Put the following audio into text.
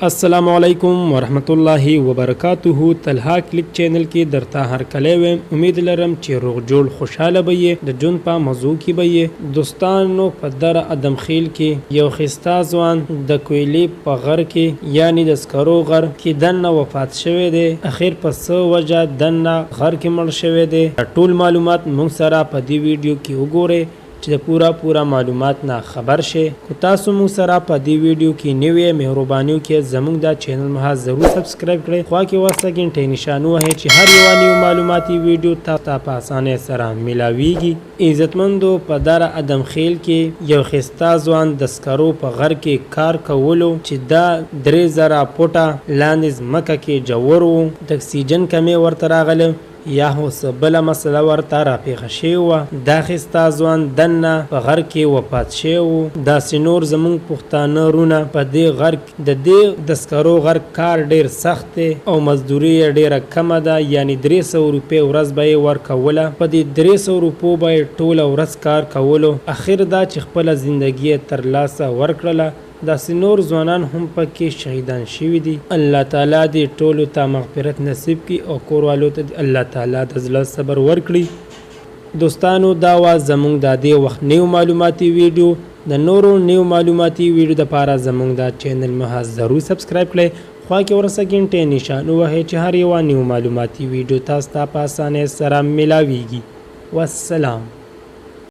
السلام علیکم ورحمت الله وبرکاته. طلحه کلیک چینل کې درته هر کله ویم. امید لرم چې روغ جوړ خوشاله به یې، د جون په موضوع کې به یې. دوستانو په در ادم خیل کې یو خستا ځوان د کویلی په غر کې یعنی د سکرو غر کې دنه وفات شوی دی. اخر په څه وجه دنه غر کې مړ شوی دی، ټول معلومات موږ سره په دې ویډیو کې وګورئ چې د پورا معلومات نه خبر شي. کو تاسو موږ سره په دې ویډیو کې نوې مهرباني وکړئ زموږ دا چینل مها ضرور سبسکرایب کړئ. خو کې واسطه غنټې نشانه وهي چې هر یو نوې معلوماتي ویډیو تاسو په اسانه سره ملاويږي. عزتمندو په دار ادم خیل کې یو خستا ځوان د سکرو په غر کې کار کولو چې دا 3000 فوټه لاندې ځمکه کې جوړ وو. د اکسیجن کمی ورته راغله یا اوس بل مسله ورته راپېښه شوې وه. دا خستا ځوان دنه په غر کې وفات شوی و. داسې نور زموږ پښتانه رونه په دې غر د سکرو غر کار ډیر سخت دی او مزدوري یې ډیره کمه ده، یعنی 300 روپۍ ورځ به یې ورکوله. په دې 300 روپو به یې ټوله ورځ کار کولو. اخر دا چې خپله زندګي یې ترلاسه ورکړله. داسې نور ځوانان هم پکې شهیدان شوي دي. الله تعالی دې ټولو ته مغفرت نصیب کړي او کوروالو ته الله تعالی د زړه صبر ورکړي. دوستانو دا وا زموږ د دې وخت نیو معلوماتي ویډیو. د نورو نیو معلوماتي ویډیو دپاره زموږ دا چینل مها ضرور سبسکرایب کړئ. خوا کې ورسه غنټې نشانه وهئ چې هر یو نیو معلوماتي ویډیو تاسو ته په اسانۍ سره ملاویږي. والسلام.